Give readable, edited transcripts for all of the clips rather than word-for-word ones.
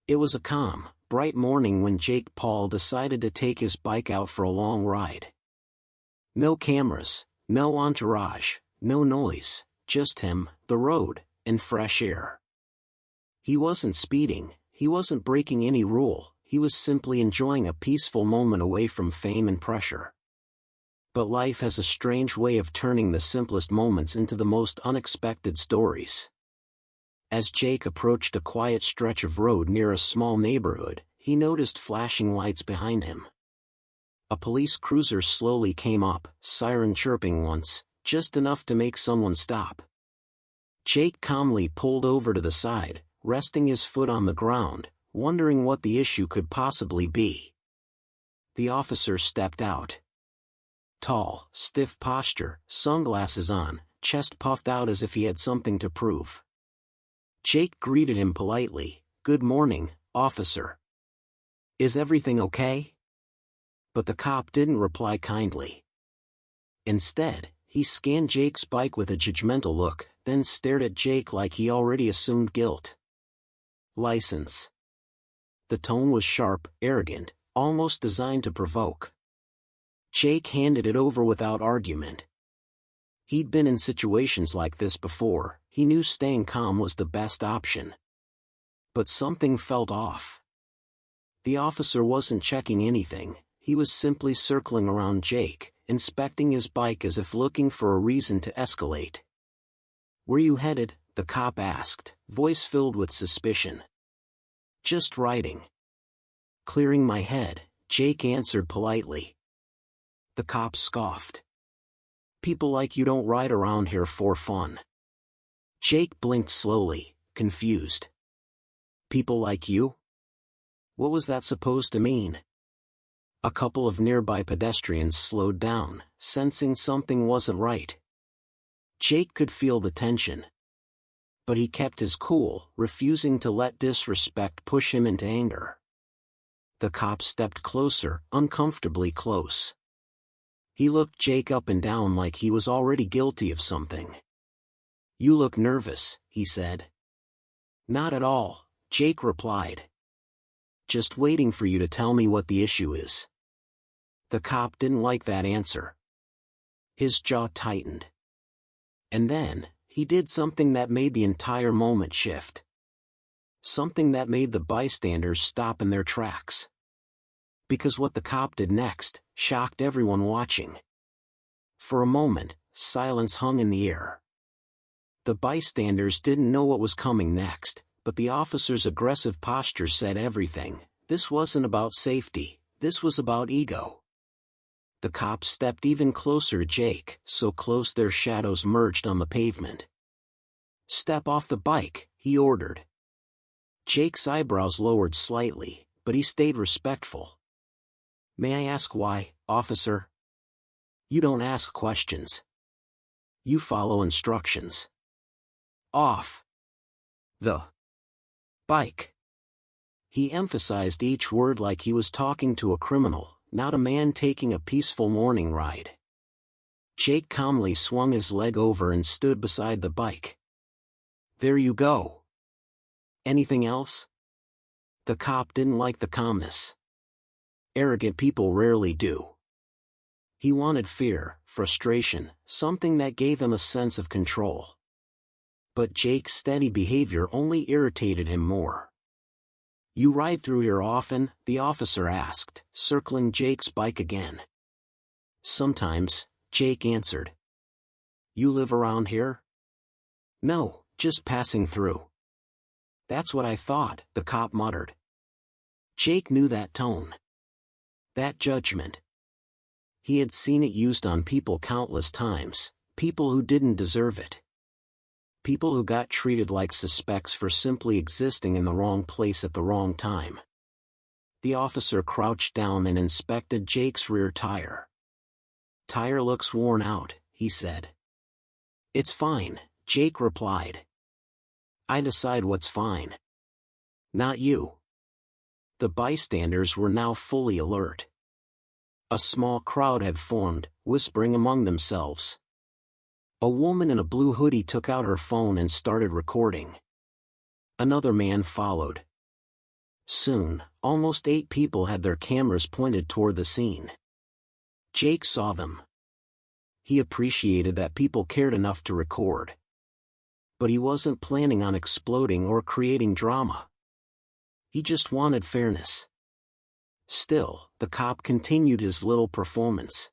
It was a calm, bright morning when Jake Paul decided to take his bike out for a long ride. No cameras, no entourage, no noise, just him, the road, and fresh air. He wasn't speeding, he wasn't breaking any rule, he was simply enjoying a peaceful moment away from fame and pressure. But life has a strange way of turning the simplest moments into the most unexpected stories. As Jake approached a quiet stretch of road near a small neighborhood, he noticed flashing lights behind him. A police cruiser slowly came up, siren chirping once, just enough to make someone stop. Jake calmly pulled over to the side, resting his foot on the ground, wondering what the issue could possibly be. The officer stepped out. Tall, stiff posture, sunglasses on, chest puffed out as if he had something to prove. Jake greeted him politely, "Good morning, officer. Is everything okay?" But the cop didn't reply kindly. Instead, he scanned Jake's bike with a judgmental look, then stared at Jake like he already assumed guilt. "License." The tone was sharp, arrogant, almost designed to provoke. Jake handed it over without argument. He'd been in situations like this before, he knew staying calm was the best option. But something felt off. The officer wasn't checking anything, he was simply circling around Jake, inspecting his bike as if looking for a reason to escalate. "Where you headed?" the cop asked, voice filled with suspicion. "Just riding." "Clearing my head," Jake answered politely. The cop scoffed. "People like you don't ride around here for fun." Jake blinked slowly, confused. "People like you?" What was that supposed to mean? A couple of nearby pedestrians slowed down, sensing something wasn't right. Jake could feel the tension. But he kept his cool, refusing to let disrespect push him into anger. The cop stepped closer, uncomfortably close. He looked Jake up and down like he was already guilty of something. "You look nervous," he said. "Not at all," Jake replied. "Just waiting for you to tell me what the issue is." The cop didn't like that answer. His jaw tightened. And then, he did something that made the entire moment shift. Something that made the bystanders stop in their tracks. Because what the cop did next shocked everyone watching. For a moment, silence hung in the air. The bystanders didn't know what was coming next, but the officer's aggressive posture said everything. This wasn't about safety, this was about ego. The cop stepped even closer to Jake, so close their shadows merged on the pavement. "Step off the bike," he ordered. Jake's eyebrows lowered slightly, but he stayed respectful. "May I ask why, officer?" "You don't ask questions. You follow instructions." "Off the bike." He emphasized each word like he was talking to a criminal, not a man taking a peaceful morning ride. Jake calmly swung his leg over and stood beside the bike. "There you go. Anything else?" The cop didn't like the calmness. Arrogant people rarely do. He wanted fear, frustration, something that gave him a sense of control. But Jake's steady behavior only irritated him more. "You ride through here often?" the officer asked, circling Jake's bike again. "Sometimes," Jake answered. "You live around here?" "No, just passing through." "That's what I thought," the cop muttered. Jake knew that tone. That judgment. He had seen it used on people countless times, people who didn't deserve it. People who got treated like suspects for simply existing in the wrong place at the wrong time. The officer crouched down and inspected Jake's rear tire. "Tire looks worn out," he said. "It's fine," Jake replied. "I decide what's fine. Not you." The bystanders were now fully alert. A small crowd had formed, whispering among themselves. A woman in a blue hoodie took out her phone and started recording. Another man followed. Soon, almost 8 people had their cameras pointed toward the scene. Jake saw them. He appreciated that people cared enough to record. But he wasn't planning on exploding or creating drama. He just wanted fairness. Still, the cop continued his little performance.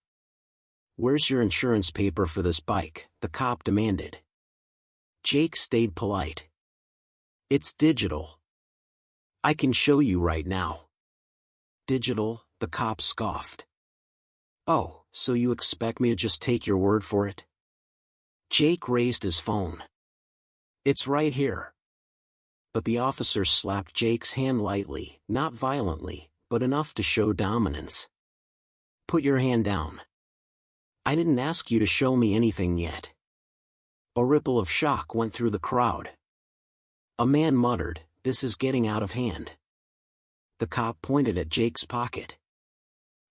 "Where's your insurance paper for this bike?" the cop demanded. Jake stayed polite. "It's digital. I can show you right now." "Digital?" the cop scoffed. "Oh, so you expect me to just take your word for it?" Jake raised his phone. "It's right here." But the officer slapped Jake's hand lightly, not violently, but enough to show dominance. "Put your hand down. I didn't ask you to show me anything yet." A ripple of shock went through the crowd. A man muttered, "This is getting out of hand." The cop pointed at Jake's pocket.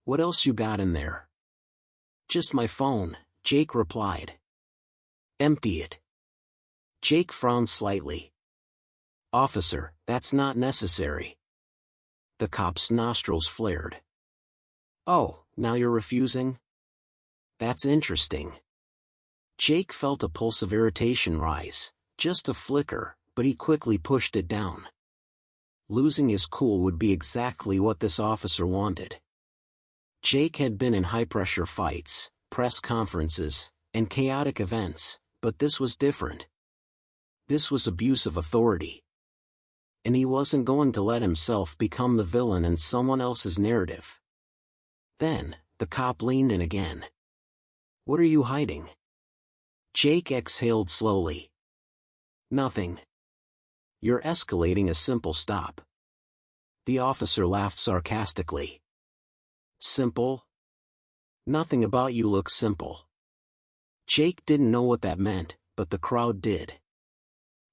"What else you got in there?" "Just my phone," Jake replied. "Empty it." Jake frowned slightly. "Officer, that's not necessary." The cop's nostrils flared. "Oh, now you're refusing? That's interesting." Jake felt a pulse of irritation rise, just a flicker, but he quickly pushed it down. Losing his cool would be exactly what this officer wanted. Jake had been in high-pressure fights, press conferences, and chaotic events, but this was different. This was abuse of authority. And he wasn't going to let himself become the villain in someone else's narrative. Then, the cop leaned in again. "What are you hiding?" Jake exhaled slowly. "Nothing. You're escalating a simple stop." The officer laughed sarcastically. "Simple? Nothing about you looks simple." Jake didn't know what that meant, but the crowd did.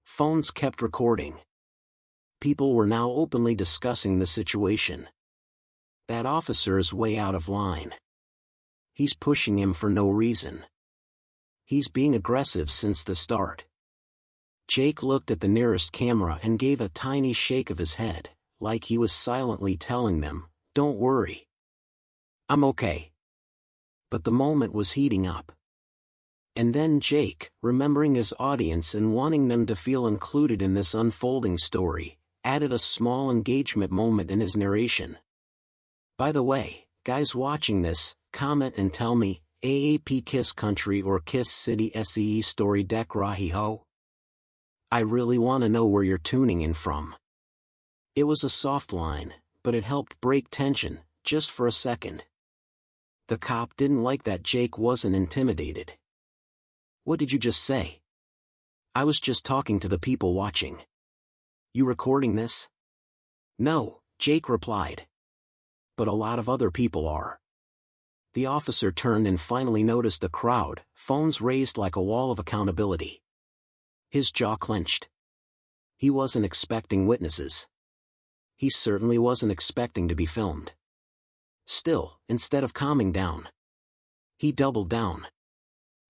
Phones kept recording. People were now openly discussing the situation. "That officer is way out of line. He's pushing him for no reason. He's being aggressive since the start." Jake looked at the nearest camera and gave a tiny shake of his head, like he was silently telling them, "Don't worry. I'm okay." But the moment was heating up. And then Jake, remembering his audience and wanting them to feel included in this unfolding story, added a small engagement moment in his narration. "By the way, guys watching this, comment and tell me, AAP Kiss Country or Kiss City SEE Story Deck Rahi Ho? I really want to know where you're tuning in from." It was a soft line, but it helped break tension, just for a second. The cop didn't like that Jake wasn't intimidated. "What did you just say?" "I was just talking to the people watching." "You recording this?" "No," Jake replied. "But a lot of other people are." The officer turned and finally noticed the crowd, phones raised like a wall of accountability. His jaw clenched. He wasn't expecting witnesses. He certainly wasn't expecting to be filmed. Still, instead of calming down, he doubled down.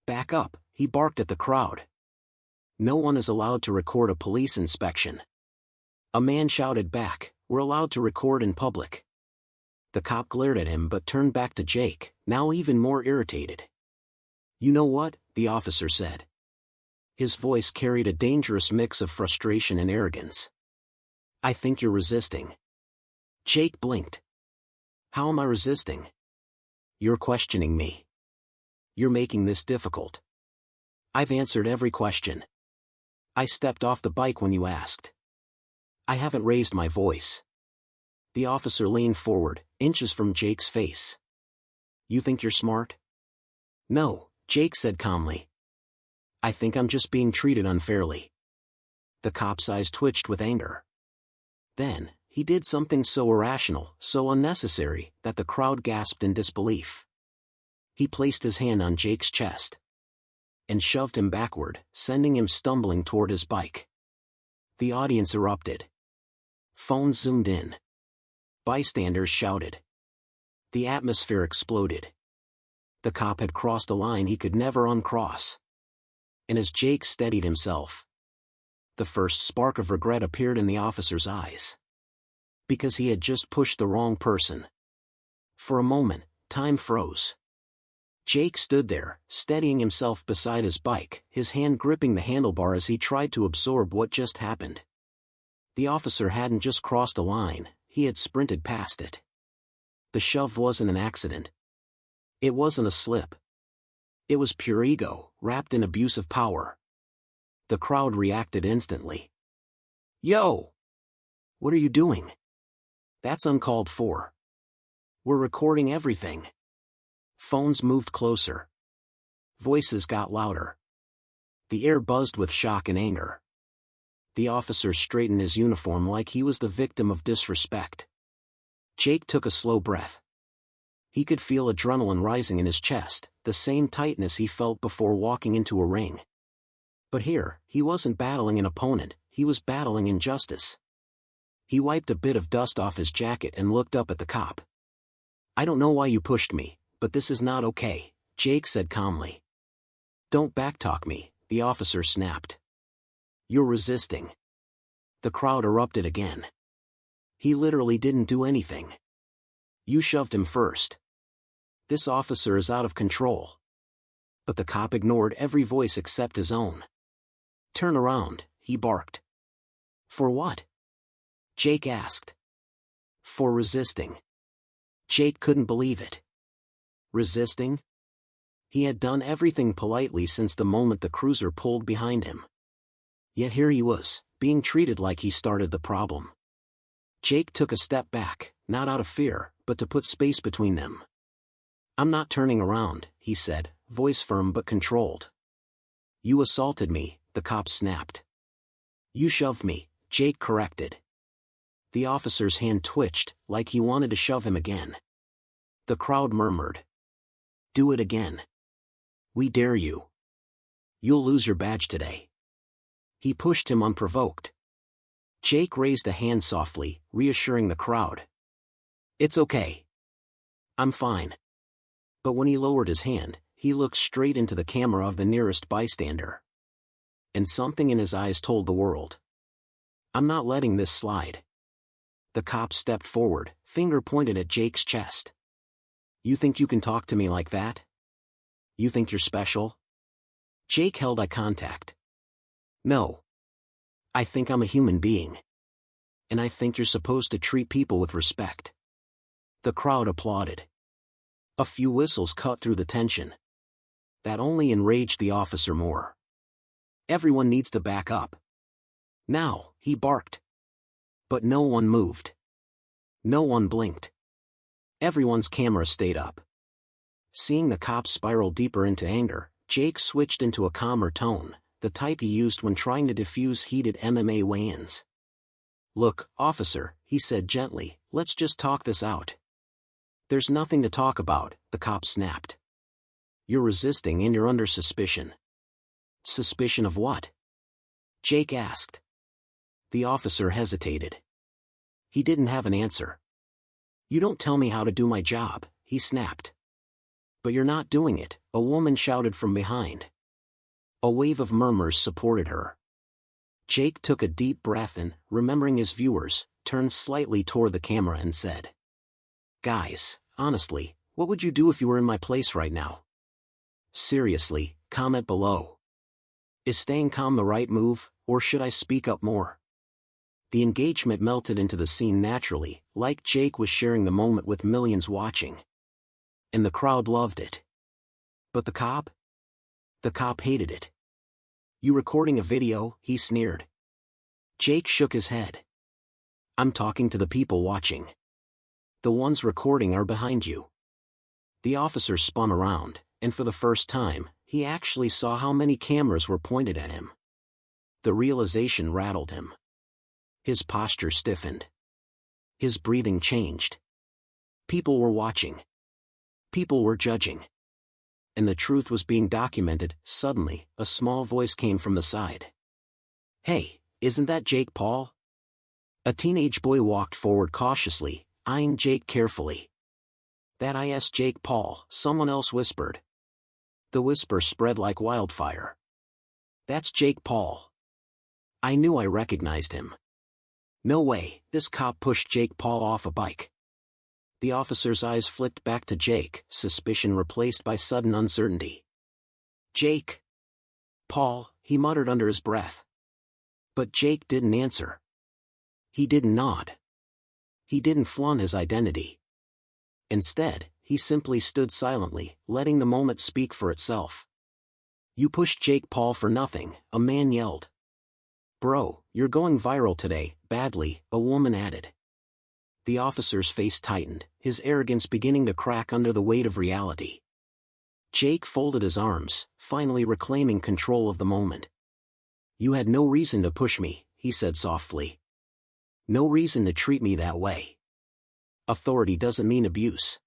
"Back up," he barked at the crowd. "No one is allowed to record a police inspection." A man shouted back, "We're allowed to record in public." The cop glared at him but turned back to Jake, now even more irritated. "You know what?" the officer said. His voice carried a dangerous mix of frustration and arrogance. "I think you're resisting." Jake blinked. "How am I resisting?" "You're questioning me. You're making this difficult." "I've answered every question. I stepped off the bike when you asked. I haven't raised my voice." The officer leaned forward, inches from Jake's face. "You think you're smart?" "No," Jake said calmly. "I think I'm just being treated unfairly." The cop's eyes twitched with anger. Then, he did something so irrational, so unnecessary, that the crowd gasped in disbelief. He placed his hand on Jake's chest and shoved him backward, sending him stumbling toward his bike. The audience erupted. Phones zoomed in. Bystanders shouted. The atmosphere exploded. The cop had crossed a line he could never uncross. And as Jake steadied himself, the first spark of regret appeared in the officer's eyes. Because he had just pushed the wrong person. For a moment, time froze. Jake stood there, steadying himself beside his bike, his hand gripping the handlebar as he tried to absorb what just happened. The officer hadn't just crossed a line, he had sprinted past it. The shove wasn't an accident. It wasn't a slip. It was pure ego, wrapped in abuse of power. The crowd reacted instantly. "Yo! What are you doing? That's uncalled for. We're recording everything." Phones moved closer. Voices got louder. The air buzzed with shock and anger. The officer straightened his uniform like he was the victim of disrespect. Jake took a slow breath. He could feel adrenaline rising in his chest, the same tightness he felt before walking into a ring. But here, he wasn't battling an opponent, he was battling injustice. He wiped a bit of dust off his jacket and looked up at the cop. "I don't know why you pushed me, but this is not okay," Jake said calmly. "Don't backtalk me," the officer snapped. "You're resisting." The crowd erupted again. "He literally didn't do anything. You shoved him first. This officer is out of control." But the cop ignored every voice except his own. "Turn around," he barked. "For what?" Jake asked. "For resisting." Jake couldn't believe it. Resisting? He had done everything politely since the moment the cruiser pulled behind him. Yet here he was, being treated like he started the problem. Jake took a step back, not out of fear, but to put space between them. "I'm not turning around," he said, voice firm but controlled. "You assaulted me," the cop snapped. "You shoved me," Jake corrected. The officer's hand twitched, like he wanted to shove him again. The crowd murmured. "Do it again. We dare you. You'll lose your badge today." He pushed him unprovoked. Jake raised a hand softly, reassuring the crowd. "It's okay. I'm fine." But when he lowered his hand, he looked straight into the camera of the nearest bystander. And something in his eyes told the world. "I'm not letting this slide." The cop stepped forward, finger pointed at Jake's chest. "You think you can talk to me like that? You think you're special?" Jake held eye contact. "No. I think I'm a human being. And I think you're supposed to treat people with respect." The crowd applauded. A few whistles cut through the tension. That only enraged the officer more. "Everyone needs to back up. Now," he barked. But no one moved. No one blinked. Everyone's camera stayed up. Seeing the cop spiral deeper into anger, Jake switched into a calmer tone, the type he used when trying to diffuse heated MMA weigh-ins. "Look, officer," he said gently, "let's just talk this out." "There's nothing to talk about," the cop snapped. "You're resisting and you're under suspicion." "Suspicion of what?" Jake asked. The officer hesitated. He didn't have an answer. "You don't tell me how to do my job," he snapped. "But you're not doing it," a woman shouted from behind. A wave of murmurs supported her. Jake took a deep breath and, remembering his viewers, turned slightly toward the camera and said, "Guys, honestly, what would you do if you were in my place right now? Seriously, comment below. Is staying calm the right move, or should I speak up more?" The engagement melted into the scene naturally, like Jake was sharing the moment with millions watching. And the crowd loved it. But the cop? The cop hated it. "You recording a video?" he sneered. Jake shook his head. "I'm talking to the people watching. The ones recording are behind you." The officer spun around, and for the first time, he actually saw how many cameras were pointed at him. The realization rattled him. His posture stiffened. His breathing changed. People were watching. People were judging. And the truth was being documented. Suddenly, a small voice came from the side. "Hey, isn't that Jake Paul?" A teenage boy walked forward cautiously, eyeing Jake carefully. "That is Jake Paul," someone else whispered. The whisper spread like wildfire. "That's Jake Paul. I knew I recognized him." No way, this cop pushed Jake Paul off a bike. The officer's eyes flicked back to Jake, suspicion replaced by sudden uncertainty. Jake Paul, he muttered under his breath. But Jake didn't answer. He didn't nod. He didn't flaunt his identity. Instead, he simply stood silently, letting the moment speak for itself. You pushed Jake Paul for nothing, a man yelled. Bro, you're going viral today, badly, a woman added. The officer's face tightened, his arrogance beginning to crack under the weight of reality. Jake folded his arms, finally reclaiming control of the moment. You had no reason to push me, he said softly. No reason to treat me that way. Authority doesn't mean abuse.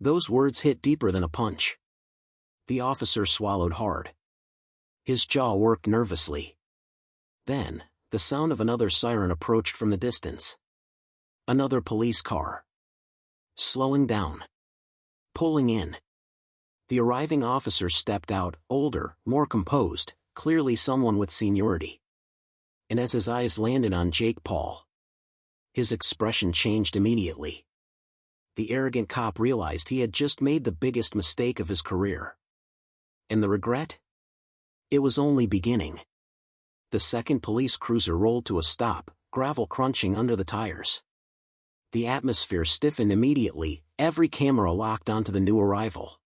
Those words hit deeper than a punch. The officer swallowed hard. His jaw worked nervously. Then, the sound of another siren approached from the distance. Another police car. Slowing down. Pulling in. The arriving officer stepped out, older, more composed, clearly someone with seniority. And as his eyes landed on Jake Paul, his expression changed immediately. The arrogant cop realized he had just made the biggest mistake of his career. And the regret? It was only beginning. The second police cruiser rolled to a stop, gravel crunching under the tires. The atmosphere stiffened immediately, every camera locked onto the new arrival.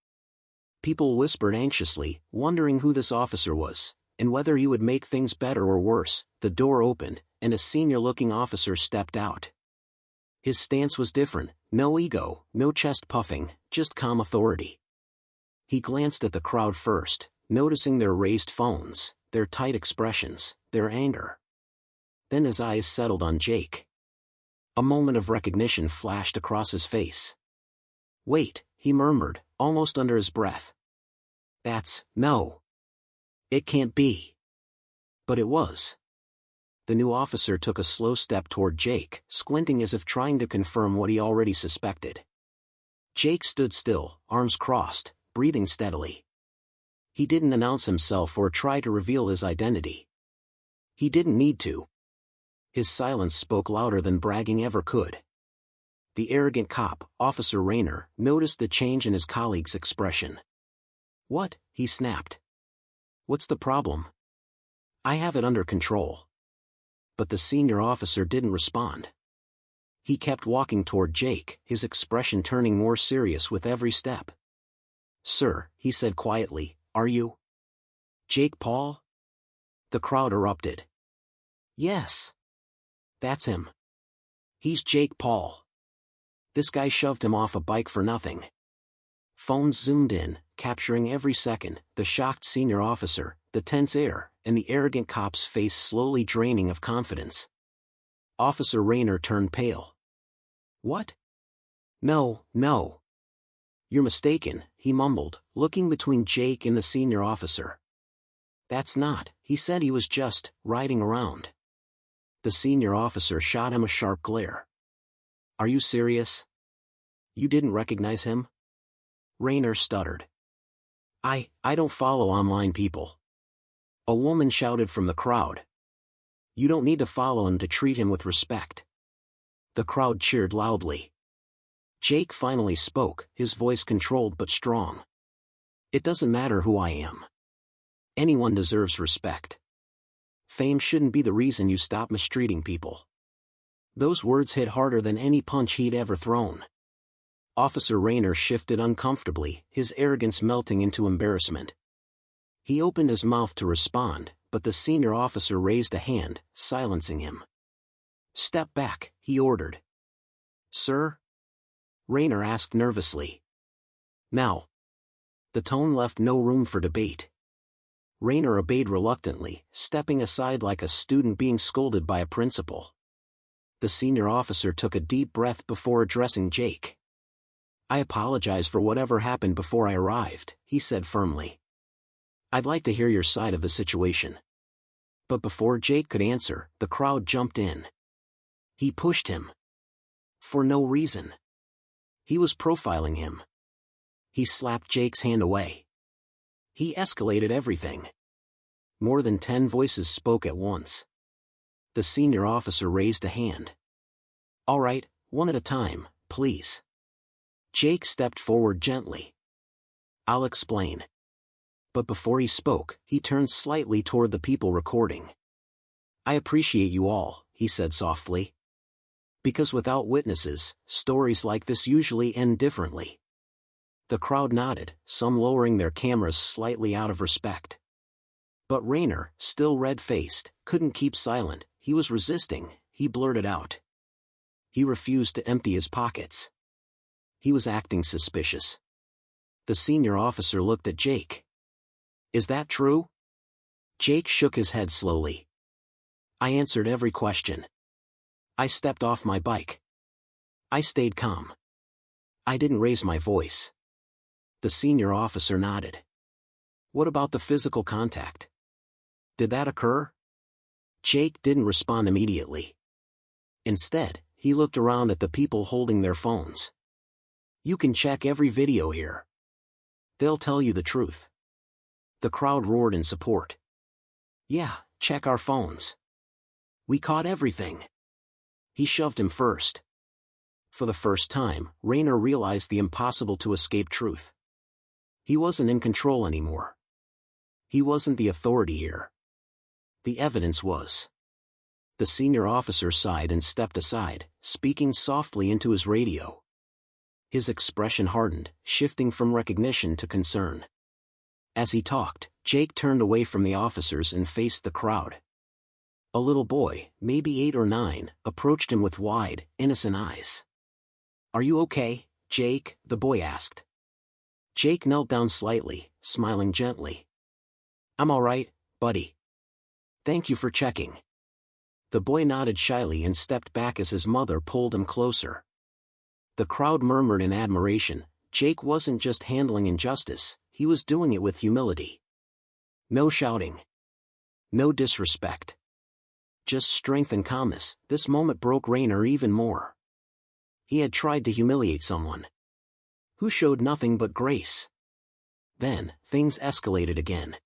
People whispered anxiously, wondering who this officer was, and whether he would make things better or worse. The door opened, and a senior-looking officer stepped out. His stance was different, no ego, no chest puffing, just calm authority. He glanced at the crowd first, noticing their raised phones, their tight expressions, their anger. Then his eyes settled on Jake. A moment of recognition flashed across his face. Wait, he murmured, almost under his breath. No. It can't be. But it was. The new officer took a slow step toward Jake, squinting as if trying to confirm what he already suspected. Jake stood still, arms crossed, breathing steadily. He didn't announce himself or try to reveal his identity. He didn't need to. His silence spoke louder than bragging ever could. The arrogant cop, Officer Rayner, noticed the change in his colleague's expression. What? He snapped. What's the problem? I have it under control. But the senior officer didn't respond. He kept walking toward Jake, his expression turning more serious with every step. Sir, he said quietly, are you Jake Paul? The crowd erupted. Yes. That's him. He's Jake Paul. This guy shoved him off a bike for nothing. Phones zoomed in, capturing every second, the shocked senior officer, the tense air, and the arrogant cop's face slowly draining of confidence. Officer Rayner turned pale. What? No. You're mistaken, he mumbled, looking between Jake and the senior officer. That's not, he said he was just riding around. The senior officer shot him a sharp glare. Are you serious? You didn't recognize him? Rayner stuttered. I don't follow online people. A woman shouted from the crowd. You don't need to follow him to treat him with respect. The crowd cheered loudly. Jake finally spoke, his voice controlled but strong. It doesn't matter who I am. Anyone deserves respect. Fame shouldn't be the reason you stop mistreating people. Those words hit harder than any punch he'd ever thrown. Officer Rayner shifted uncomfortably, his arrogance melting into embarrassment. He opened his mouth to respond, but the senior officer raised a hand, silencing him. Step back, he ordered. Sir? Rayner asked nervously. Now. The tone left no room for debate. Rayner obeyed reluctantly, stepping aside like a student being scolded by a principal. The senior officer took a deep breath before addressing Jake. I apologize for whatever happened before I arrived, he said firmly. I'd like to hear your side of the situation. But before Jake could answer, the crowd jumped in. He pushed him. For no reason. He was profiling him. He slapped Jake's hand away. He escalated everything. More than 10 voices spoke at once. The senior officer raised a hand. "All right, one at a time, please." Jake stepped forward gently. "I'll explain." But before he spoke, he turned slightly toward the people recording. "I appreciate you all," he said softly. "Because without witnesses, stories like this usually end differently." The crowd nodded, some lowering their cameras slightly out of respect. But Rayner, still red-faced, couldn't keep silent. He was resisting. He blurted out. He refused to empty his pockets. He was acting suspicious. The senior officer looked at Jake. "Is that true?" Jake shook his head slowly. "I answered every question. I stepped off my bike. I stayed calm. I didn't raise my voice." The senior officer nodded. "What about the physical contact? Did that occur?" Jake didn't respond immediately. Instead, he looked around at the people holding their phones. "You can check every video here. They'll tell you the truth." The crowd roared in support. "Yeah, check our phones. We caught everything." He shoved him first. For the first time, Rayner realized the impossible to escape truth. He wasn't in control anymore. He wasn't the authority here. The evidence was. The senior officer sighed and stepped aside, speaking softly into his radio. His expression hardened, shifting from recognition to concern. As he talked, Jake turned away from the officers and faced the crowd. A little boy, maybe 8 or 9, approached him with wide, innocent eyes. "Are you okay, Jake?" the boy asked. Jake knelt down slightly, smiling gently. "I'm all right, buddy. Thank you for checking." The boy nodded shyly and stepped back as his mother pulled him closer. The crowd murmured in admiration. Jake wasn't just handling injustice, he was doing it with humility. No shouting. No disrespect. Just strength and calmness. This moment broke Rayner even more. He had tried to humiliate someone who showed nothing but grace. Then, things escalated again.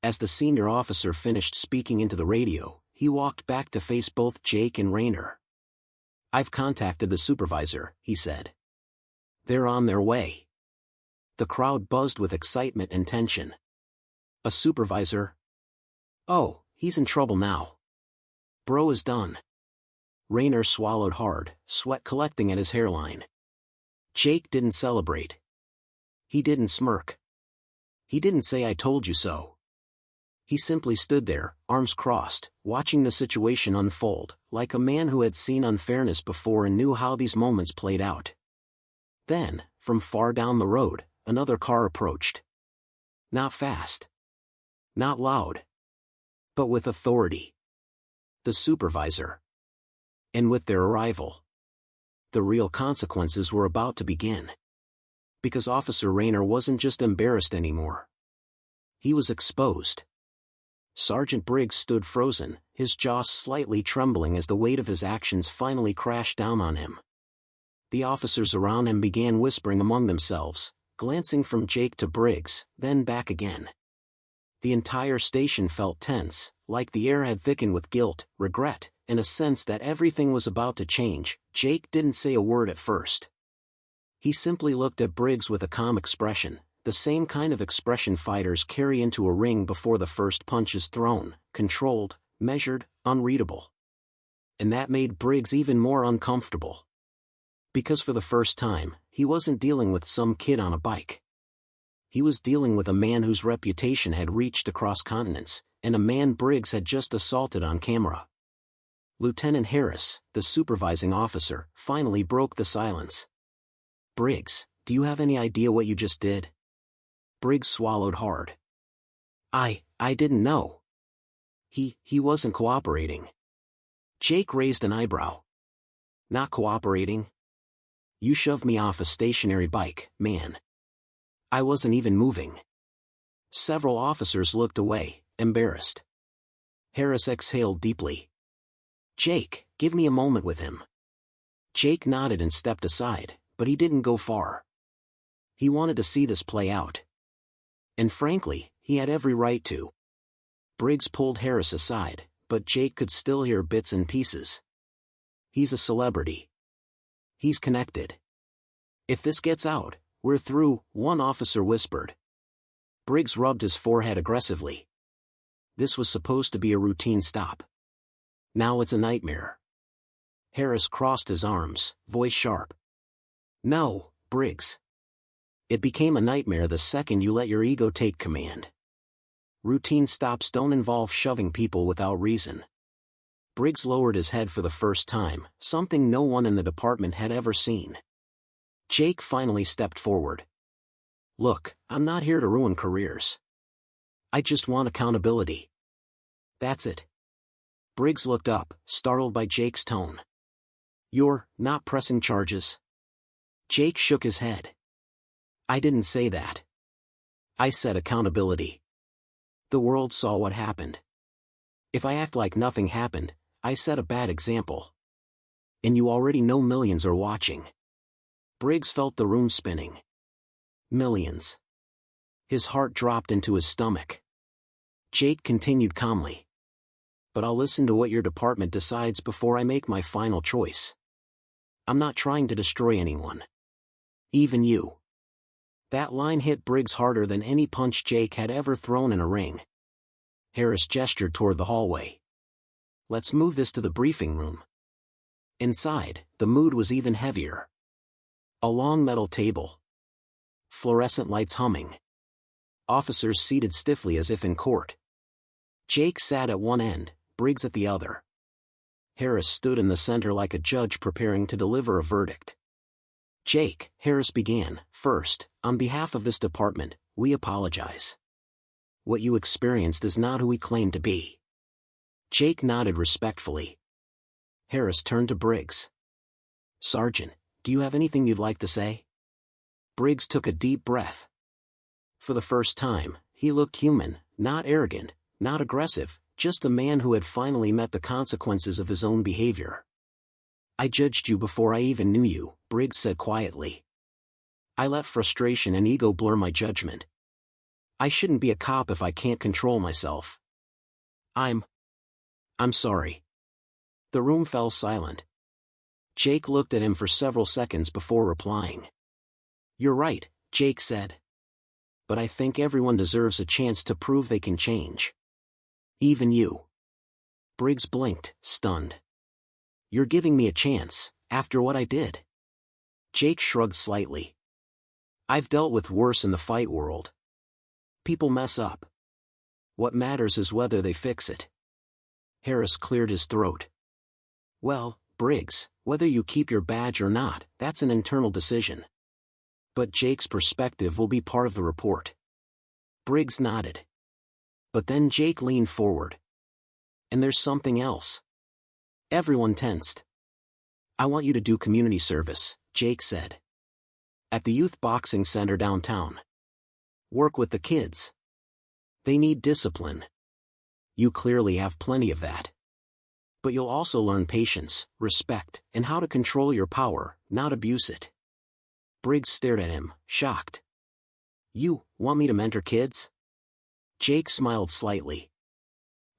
As the senior officer finished speaking into the radio, he walked back to face both Jake and Rayner. "I've contacted the supervisor," he said. "They're on their way." The crowd buzzed with excitement and tension. "A supervisor? Oh, he's in trouble now. Bro is done." Rayner swallowed hard, sweat collecting at his hairline. Jake didn't celebrate. He didn't smirk. He didn't say "I told you so." He simply stood there, arms crossed, watching the situation unfold, like a man who had seen unfairness before and knew how these moments played out. Then, from far down the road, another car approached. Not fast. Not loud. But with authority. The supervisor. And with their arrival, the real consequences were about to begin. Because Officer Rayner wasn't just embarrassed anymore. He was exposed. Sergeant Briggs stood frozen, his jaw slightly trembling as the weight of his actions finally crashed down on him. The officers around him began whispering among themselves, glancing from Jake to Briggs, then back again. The entire station felt tense, like the air had thickened with guilt, regret, and a sense that everything was about to change. Jake didn't say a word at first. He simply looked at Briggs with a calm expression, the same kind of expression fighters carry into a ring before the first punch is thrown, controlled, measured, unreadable. And that made Briggs even more uncomfortable. Because for the first time, he wasn't dealing with some kid on a bike. He was dealing with a man whose reputation had reached across continents, and a man Briggs had just assaulted on camera. Lieutenant Harris, the supervising officer, finally broke the silence. "Briggs, do you have any idea what you just did?" Briggs swallowed hard. I didn't know. He wasn't cooperating." Jake raised an eyebrow. "Not cooperating? You shoved me off a stationary bike, man. I wasn't even moving." Several officers looked away, embarrassed. Harris exhaled deeply. "Jake, give me a moment with him." Jake nodded and stepped aside, but he didn't go far. He wanted to see this play out. And frankly, he had every right to. Briggs pulled Harris aside, but Jake could still hear bits and pieces. He's a celebrity. He's connected. If this gets out, we're through, one officer whispered. Briggs rubbed his forehead aggressively. This was supposed to be a routine stop. Now it's a nightmare. Harris crossed his arms, voice sharp. No, Briggs. It became a nightmare the second you let your ego take command. Routine stops don't involve shoving people without reason. Briggs lowered his head for the first time, something no one in the department had ever seen. Jake finally stepped forward. Look, I'm not here to ruin careers. I just want accountability. That's it. Briggs looked up, startled by Jake's tone. You're not pressing charges? Jake shook his head. I didn't say that. I said accountability. The world saw what happened. If I act like nothing happened, I set a bad example. And you already know millions are watching. Briggs felt the room spinning. Millions. His heart dropped into his stomach. Jake continued calmly. But I'll listen to what your department decides before I make my final choice. I'm not trying to destroy anyone. Even you. That line hit Briggs harder than any punch Jake had ever thrown in a ring. Harris gestured toward the hallway. Let's move this to the briefing room. Inside, the mood was even heavier. A long metal table. Fluorescent lights humming. Officers seated stiffly as if in court. Jake sat at one end, Briggs at the other. Harris stood in the center like a judge preparing to deliver a verdict. Jake, Harris began, first, on behalf of this department, we apologize. What you experienced is not who we claim to be. Jake nodded respectfully. Harris turned to Briggs. Sergeant, do you have anything you'd like to say? Briggs took a deep breath. For the first time, he looked human, not arrogant, not aggressive, just a man who had finally met the consequences of his own behavior. I judged you before I even knew you, Briggs said quietly. I let frustration and ego blur my judgment. I shouldn't be a cop if I can't control myself. I'm sorry. The room fell silent. Jake looked at him for several seconds before replying. You're right, Jake said. But I think everyone deserves a chance to prove they can change. Even you. Briggs blinked, stunned. You're giving me a chance, after what I did? Jake shrugged slightly. I've dealt with worse in the fight world. People mess up. What matters is whether they fix it. Harris cleared his throat. Well, Briggs, whether you keep your badge or not, that's an internal decision. But Jake's perspective will be part of the report. Briggs nodded. But then Jake leaned forward. And there's something else. Everyone tensed. I want you to do community service, Jake said. At the youth boxing center downtown. Work with the kids. They need discipline. You clearly have plenty of that. But you'll also learn patience, respect, and how to control your power, not abuse it. Briggs stared at him, shocked. You want me to mentor kids? Jake smiled slightly.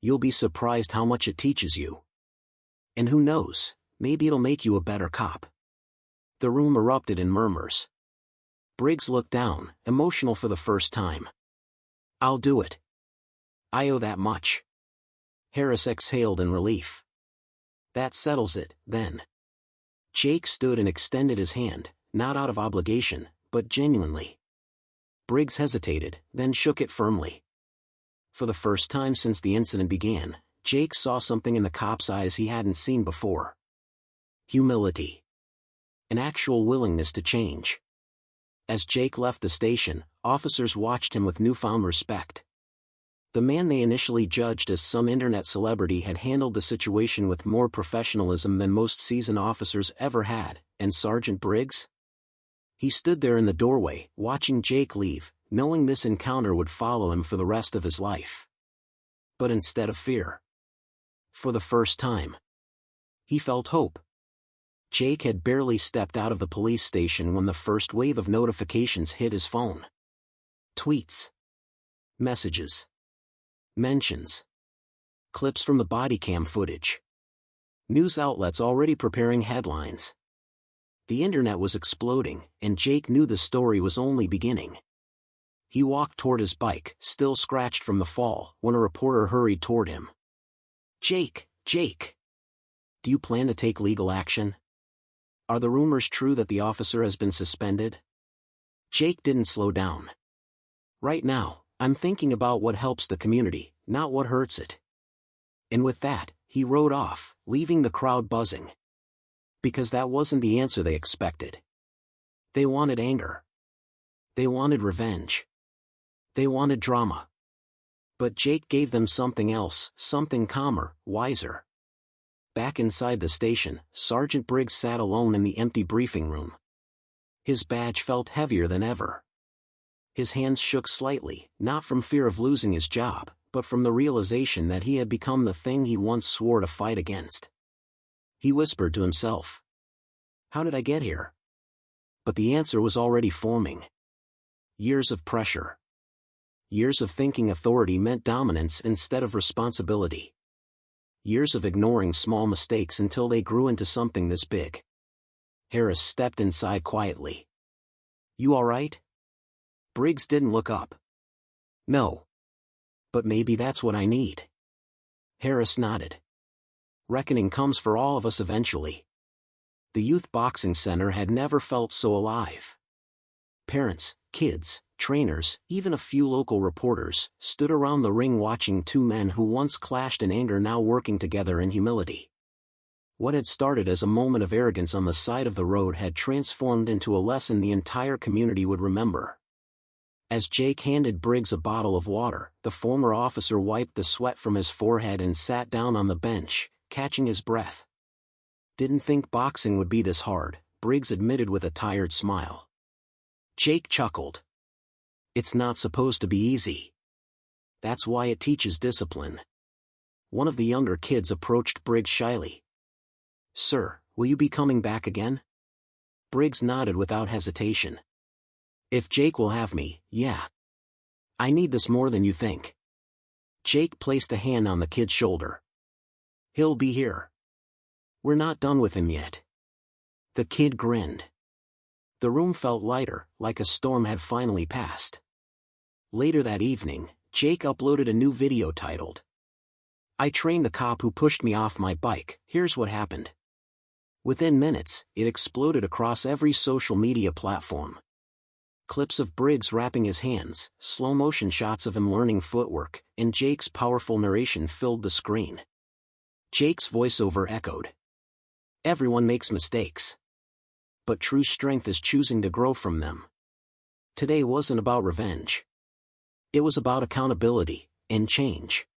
You'll be surprised how much it teaches you. And who knows, maybe it'll make you a better cop. The room erupted in murmurs. Briggs looked down, emotional for the first time. I'll do it. I owe that much. Harris exhaled in relief. That settles it, then. Jake stood and extended his hand, not out of obligation, but genuinely. Briggs hesitated, then shook it firmly. For the first time since the incident began, Jake saw something in the cop's eyes he hadn't seen before. Humility. An actual willingness to change. As Jake left the station, officers watched him with newfound respect. The man they initially judged as some internet celebrity had handled the situation with more professionalism than most seasoned officers ever had, and Sergeant Briggs? He stood there in the doorway, watching Jake leave, knowing this encounter would follow him for the rest of his life. But instead of fear, for the first time, he felt hope. Jake had barely stepped out of the police station when the first wave of notifications hit his phone. Tweets. Messages. Mentions. Clips from the body cam footage. News outlets already preparing headlines. The internet was exploding, and Jake knew the story was only beginning. He walked toward his bike, still scratched from the fall, when a reporter hurried toward him. Jake! Do you plan to take legal action? Are the rumors true that the officer has been suspended? Jake didn't slow down. Right now, I'm thinking about what helps the community, not what hurts it. And with that, he rode off, leaving the crowd buzzing. Because that wasn't the answer they expected. They wanted anger. They wanted revenge. They wanted drama. But Jake gave them something else, something calmer, wiser. Back inside the station, Sergeant Briggs sat alone in the empty briefing room. His badge felt heavier than ever. His hands shook slightly, not from fear of losing his job, but from the realization that he had become the thing he once swore to fight against. He whispered to himself. How did I get here? But the answer was already forming. Years of pressure. Years of thinking authority meant dominance instead of responsibility. Years of ignoring small mistakes until they grew into something this big. Harris stepped inside quietly. You all right? Briggs didn't look up. No. But maybe that's what I need. Harris nodded. Reckoning comes for all of us eventually. The youth boxing center had never felt so alive. Parents, kids, trainers, even a few local reporters, stood around the ring watching two men who once clashed in anger now working together in humility. What had started as a moment of arrogance on the side of the road had transformed into a lesson the entire community would remember. As Jake handed Briggs a bottle of water, the former officer wiped the sweat from his forehead and sat down on the bench, catching his breath. Didn't think boxing would be this hard, Briggs admitted with a tired smile. Jake chuckled. It's not supposed to be easy. That's why it teaches discipline. One of the younger kids approached Briggs shyly. Sir, will you be coming back again? Briggs nodded without hesitation. If Jake will have me, yeah. I need this more than you think. Jake placed a hand on the kid's shoulder. He'll be here. We're not done with him yet. The kid grinned. The room felt lighter, like a storm had finally passed. Later that evening, Jake uploaded a new video titled, I trained the cop who pushed me off my bike, here's what happened. Within minutes, it exploded across every social media platform. Clips of Briggs wrapping his hands, slow-motion shots of him learning footwork, and Jake's powerful narration filled the screen. Jake's voiceover echoed. Everyone makes mistakes. But true strength is choosing to grow from them. Today wasn't about revenge. It was about accountability, and change.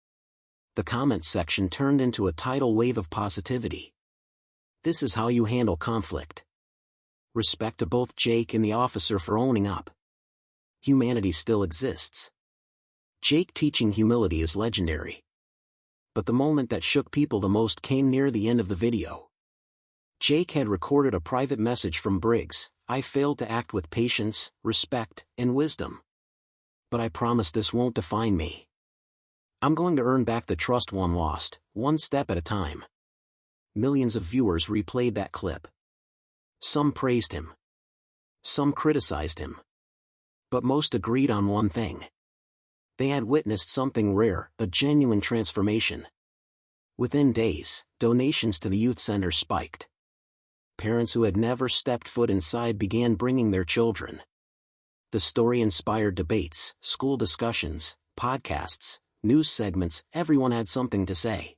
The comments section turned into a tidal wave of positivity. This is how you handle conflict. Respect to both Jake and the officer for owning up. Humanity still exists. Jake teaching humility is legendary. But the moment that shook people the most came near the end of the video. Jake had recorded a private message from Briggs, I failed to act with patience, respect, and wisdom. But I promise this won't define me. I'm going to earn back the trust one lost, one step at a time. Millions of viewers replayed that clip. Some praised him. Some criticized him. But most agreed on one thing. They had witnessed something rare, a genuine transformation. Within days, donations to the youth center spiked. Parents who had never stepped foot inside began bringing their children. The story inspired debates, school discussions, podcasts, news segments, everyone had something to say.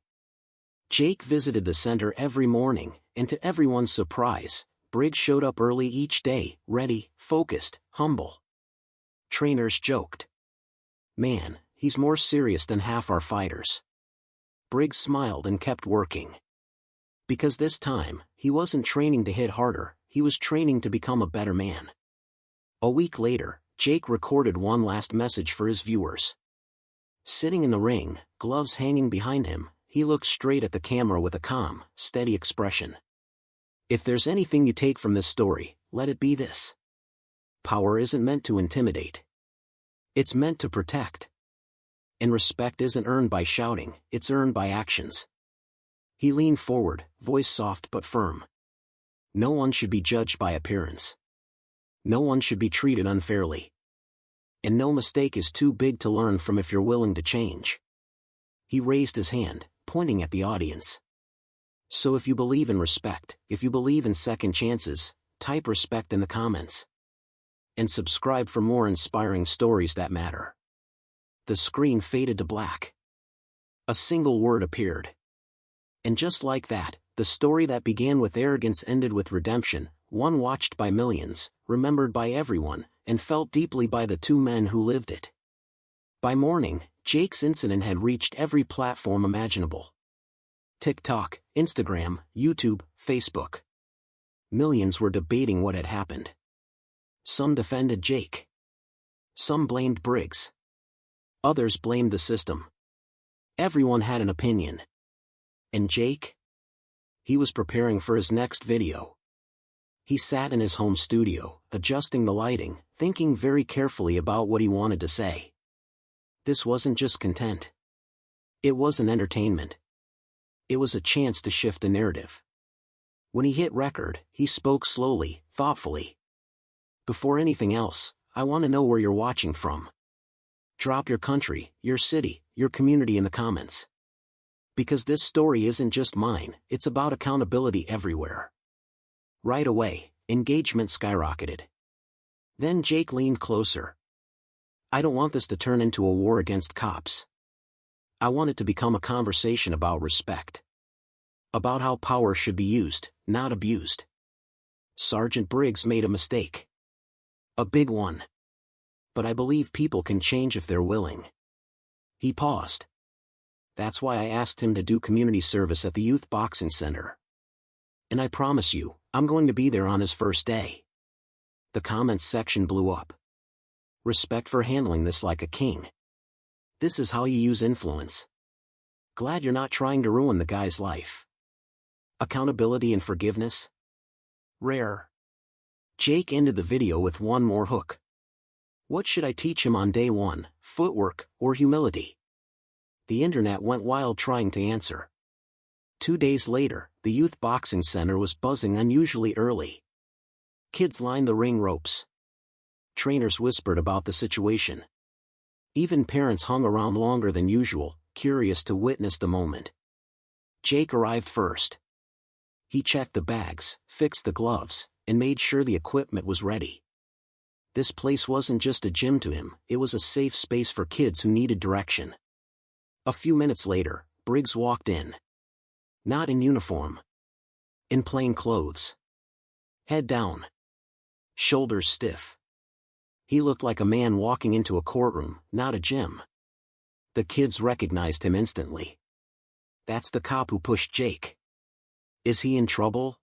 Jake visited the center every morning, and to everyone's surprise, Briggs showed up early each day, ready, focused, humble. Trainers joked. Man, he's more serious than half our fighters. Briggs smiled and kept working. Because this time, he wasn't training to hit harder, he was training to become a better man. A week later, Jake recorded one last message for his viewers. Sitting in the ring, gloves hanging behind him, he looked straight at the camera with a calm, steady expression. If there's anything you take from this story, let it be this. Power isn't meant to intimidate. It's meant to protect. And respect isn't earned by shouting, it's earned by actions. He leaned forward, voice soft but firm. No one should be judged by appearance. No one should be treated unfairly. And no mistake is too big to learn from if you're willing to change. He raised his hand, pointing at the audience. So if you believe in respect, if you believe in second chances, type respect in the comments. And subscribe for more inspiring stories that matter. The screen faded to black. A single word appeared. And just like that, the story that began with arrogance ended with redemption, one watched by millions, remembered by everyone, and felt deeply by the two men who lived it. By morning, Jake's incident had reached every platform imaginable. TikTok, Instagram, YouTube, Facebook. Millions were debating what had happened. Some defended Jake. Some blamed Briggs. Others blamed the system. Everyone had an opinion. And Jake? He was preparing for his next video. He sat in his home studio, adjusting the lighting, thinking very carefully about what he wanted to say. This wasn't just content. It was an entertainment. It was a chance to shift the narrative. When he hit record, he spoke slowly, thoughtfully. Before anything else, I want to know where you're watching from. Drop your country, your city, your community in the comments. Because this story isn't just mine, it's about accountability everywhere. Right away, engagement skyrocketed. Then Jake leaned closer. I don't want this to turn into a war against cops. I want it to become a conversation about respect. About how power should be used, not abused. Sergeant Briggs made a mistake. A big one. But I believe people can change if they're willing. He paused. That's why I asked him to do community service at the youth boxing center. And I promise you, I'm going to be there on his first day. The comments section blew up. Respect for handling this like a king. This is how you use influence. Glad you're not trying to ruin the guy's life. Accountability and forgiveness? Rare. Jake ended the video with one more hook. What should I teach him on day one, footwork or humility? The internet went wild trying to answer. 2 days later, the youth boxing center was buzzing unusually early. Kids lined the ring ropes. Trainers whispered about the situation. Even parents hung around longer than usual, curious to witness the moment. Jake arrived first. He checked the bags, fixed the gloves, and made sure the equipment was ready. This place wasn't just a gym to him, it was a safe space for kids who needed direction. A few minutes later, Briggs walked in. Not in uniform. In plain clothes. Head down. Shoulders stiff. He looked like a man walking into a courtroom, not a gym. The kids recognized him instantly. That's the cop who pushed Jake. Is he in trouble?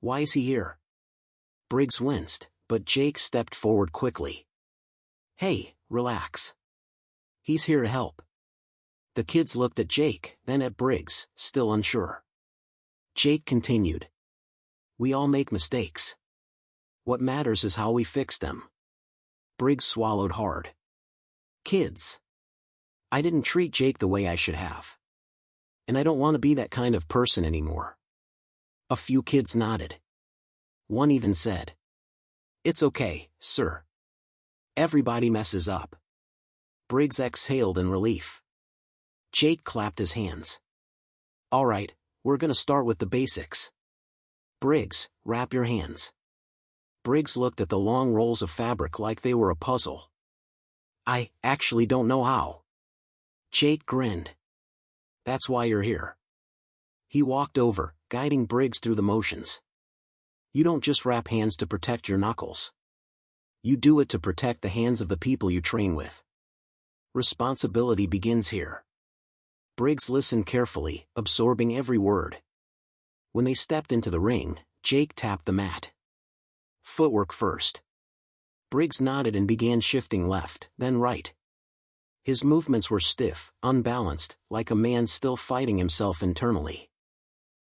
Why is he here? Briggs winced, but Jake stepped forward quickly. Hey, relax. He's here to help. The kids looked at Jake, then at Briggs, still unsure. Jake continued. We all make mistakes. What matters is how we fix them. Briggs swallowed hard. Kids. I didn't treat Jake the way I should have. And I don't want to be that kind of person anymore. A few kids nodded. One even said, It's okay, sir. Everybody messes up. Briggs exhaled in relief. Jake clapped his hands. All right, we're gonna start with the basics. Briggs, wrap your hands. Briggs looked at the long rolls of fabric like they were a puzzle. I actually don't know how. Jake grinned. That's why you're here. He walked over, guiding Briggs through the motions. You don't just wrap hands to protect your knuckles. You do it to protect the hands of the people you train with. Responsibility begins here. Briggs listened carefully, absorbing every word. When they stepped into the ring, Jake tapped the mat. Footwork first. Briggs nodded and began shifting left, then right. His movements were stiff, unbalanced, like a man still fighting himself internally.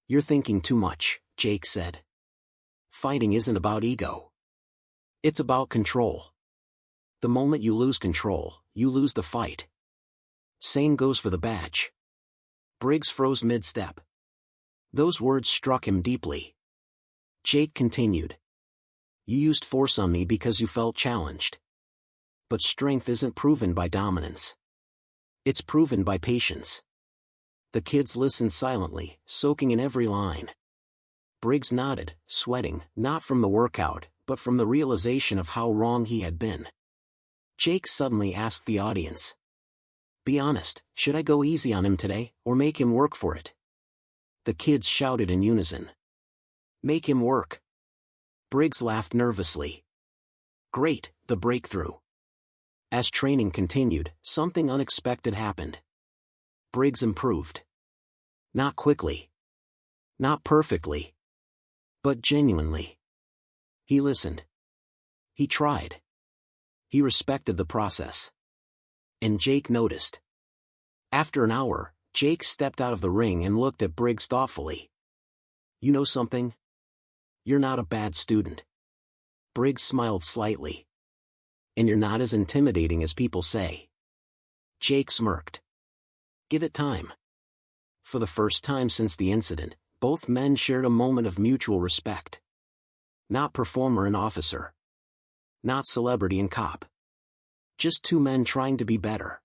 You're thinking too much, Jake said. Fighting isn't about ego. It's about control. The moment you lose control, you lose the fight. Same goes for the badge. Briggs froze mid-step. Those words struck him deeply. Jake continued. You used force on me because you felt challenged. But strength isn't proven by dominance. It's proven by patience. The kids listened silently, soaking in every line. Briggs nodded, sweating, not from the workout, but from the realization of how wrong he had been. Jake suddenly asked the audience. Be honest, should I go easy on him today, or make him work for it? The kids shouted in unison. Make him work. Briggs laughed nervously. Great, the breakthrough. As training continued, something unexpected happened. Briggs improved. Not quickly. Not perfectly. But genuinely. He listened. He tried. He respected the process. And Jake noticed. After an hour, Jake stepped out of the ring and looked at Briggs thoughtfully. You know something? You're not a bad student. Briggs smiled slightly. And you're not as intimidating as people say. Jake smirked. Give it time. For the first time since the incident, both men shared a moment of mutual respect. Not performer and officer. Not celebrity and cop. Just two men trying to be better.